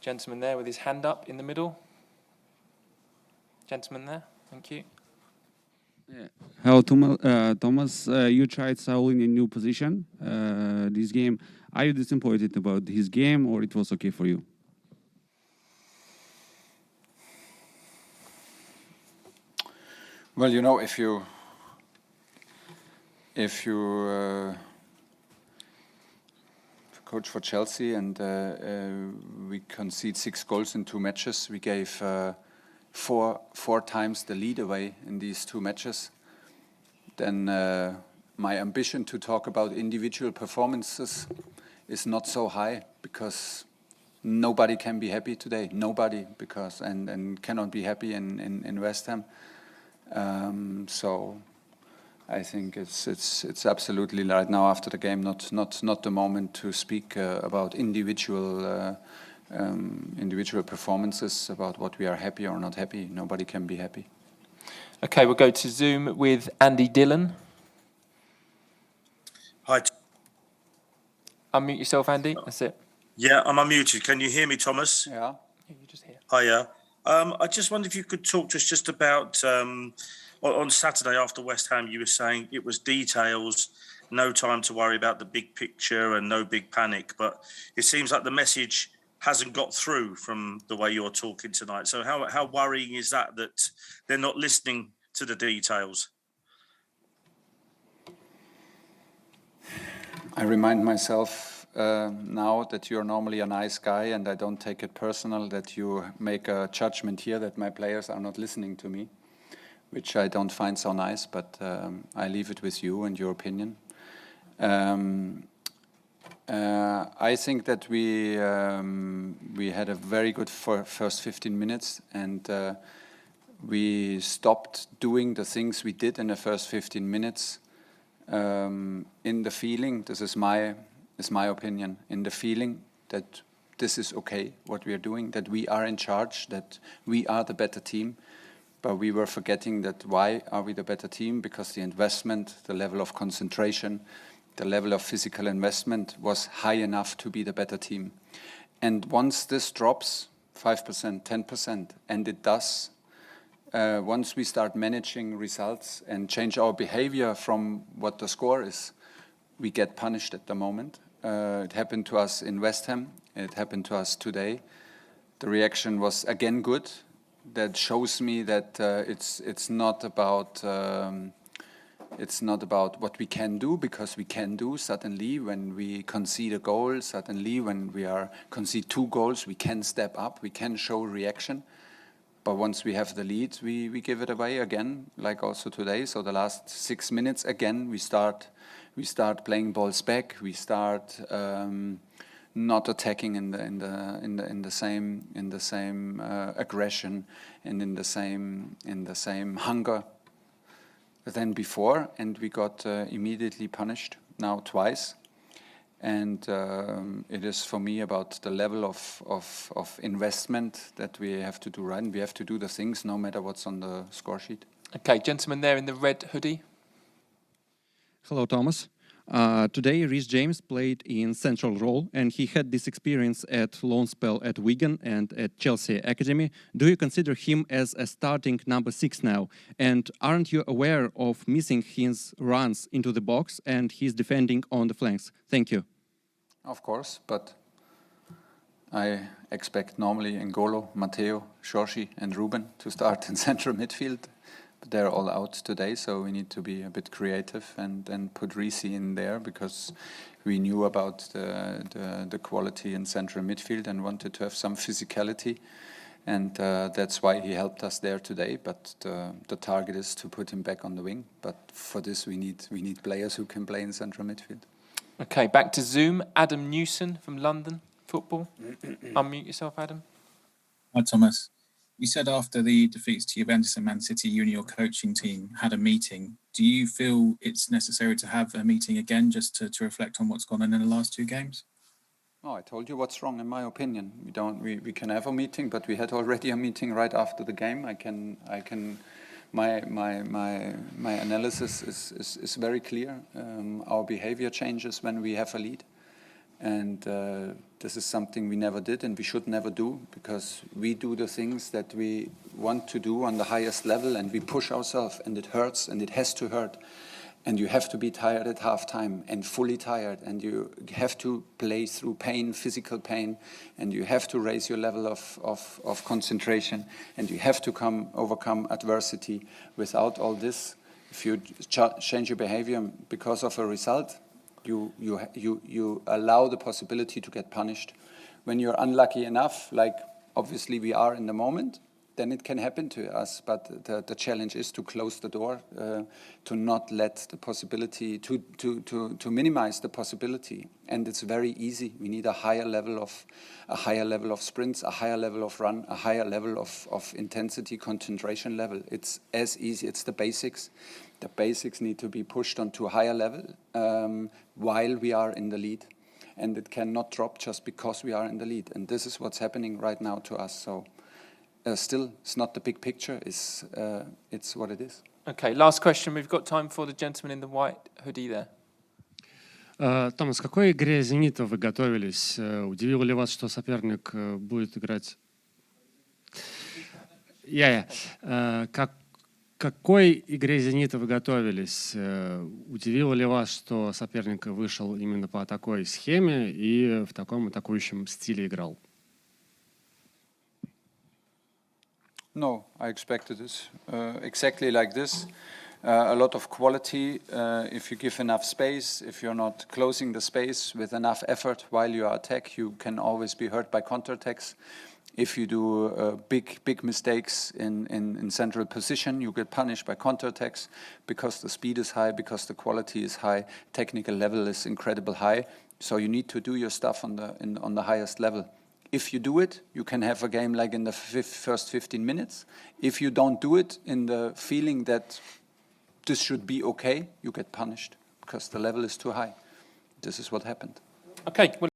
Gentleman there with his hand up in the middle. Gentleman there, thank you. Yeah. Hello, Thomas. You tried Saul in a new position this game. Are you disappointed about his game, or it was okay for you? Well, you know, if you coach for Chelsea and we concede 6 goals in 2 matches, we gave four times the lead away in these 2 matches, then my ambition to talk about individual performances is not so high, because nobody can be happy today. Nobody, because and cannot be happy in West Ham. So I think it's absolutely right now after the game not the moment to speak about individual performances, about what we are happy or not happy. Nobody can be happy. Okay, we'll go to Zoom with Andy Dillon. Hi. Unmute yourself, Andy. That's it. Yeah, I'm unmuted. Can you hear me, Thomas? Yeah. Yeah, you just hear. Hiya. I just wondered if you could talk to us just about on Saturday after West Ham, you were saying it was details, no time to worry about the big picture and no big panic. But it seems like the message hasn't got through from the way you're talking tonight. So how worrying is that they're not listening to the details? I remind myself now that you're normally a nice guy, and I don't take it personal that you make a judgment here that my players are not listening to me, which I don't find so nice, but I leave it with you and your opinion. I think that we had a very good first 15 minutes, and we stopped doing the things we did in the first 15 minutes in the feeling, this is my opinion, in the feeling that this is okay, what we are doing, that we are in charge, that we are the better team. But we were forgetting that why are we the better team? Because the investment, the level of concentration, the level of physical investment was high enough to be the better team. And once this drops 5%, 10%, and it does, once we start managing results and change our behavior from what the score is, we get punished at the moment. It happened to us in West Ham. It happened to us today. The reaction was again good. That shows me that it's not about what we can do, because we can do suddenly when we concede a goal, suddenly when we concede 2 goals, we can step up, we can show reaction. But once we have the lead, we give it away again, like also today. So the last 6 minutes again, we start playing balls back. We start not attacking in the same aggression and in the same hunger than before, and we got immediately punished now twice. And it is for me about the level of investment that we have to do right, and we have to do the things no matter what's on the score sheet. Okay, gentleman there in the red hoodie. Hello, Thomas. Today, Reece James played in central role, and he had this experience at loan spell at Wigan and at Chelsea Academy. Do you consider him as a starting number 6 now? And aren't you aware of missing his runs into the box and his defending on the flanks? Thank you. Of course, but I expect normally N'Golo, Matteo, Jorge and Ruben to start in central midfield. But they're all out today, so we need to be a bit creative and put Reece in there, because we knew about the quality in central midfield and wanted to have some physicality, and that's why he helped us there today. But the target is to put him back on the wing. But for this, we need players who can play in central midfield. Okay, back to Zoom. Adam Newson from London Football. Unmute yourself, Adam. Hi, Thomas. You said after the defeats to Juventus and Man City, you and your coaching team had a meeting. Do you feel it's necessary to have a meeting again just to reflect on what's gone on in the last 2 games? Oh, I told you what's wrong in my opinion. We can have a meeting, but we had already a meeting right after the game. My analysis is very clear. Our behavior changes when we have a lead. And this is something we never did and we should never do, because we do the things that we want to do on the highest level and we push ourselves, and it hurts and it has to hurt. And you have to be tired at halftime and fully tired, and you have to play through pain, physical pain, and you have to raise your level of concentration, and you have to overcome adversity. Without all this, if you change your behavior because of a result, you allow the possibility to get punished. When you're unlucky enough, like obviously we are in the moment, then it can happen to us. But the challenge is to close the door, to not let the possibility, to minimize the possibility. And it's very easy. We need a higher level of sprints, a higher level of run, a higher level of intensity, concentration level. It's as easy. It's the basics. The basics need to be pushed onto a higher level while we are in the lead. And it cannot drop just because we are in the lead. And this is what's happening right now to us. So still, it's not the big picture. It's what it is. Okay, last question. We've got time for the gentleman in the white hoodie there. Томас, к какой игре «Зенита» вы готовились? Удивило ли вас, что соперник будет играть? К какой игре «Зенита» вы готовились? Удивило ли вас, что соперник вышел именно по такой схеме и в таком атакующем стиле играл? No, I expected it exactly like this. A lot of quality. If you give enough space, if you're not closing the space with enough effort while you attack, you can always be hurt by counterattacks. If you do big mistakes in central position, you get punished by counterattacks because the speed is high, because the quality is high, technical level is incredible high. So you need to do your stuff on the highest level. If you do it, you can have a game like in the first 15 minutes. If you don't do it in the feeling that this should be okay, you get punished because the level is too high. This is what happened. Okay. Well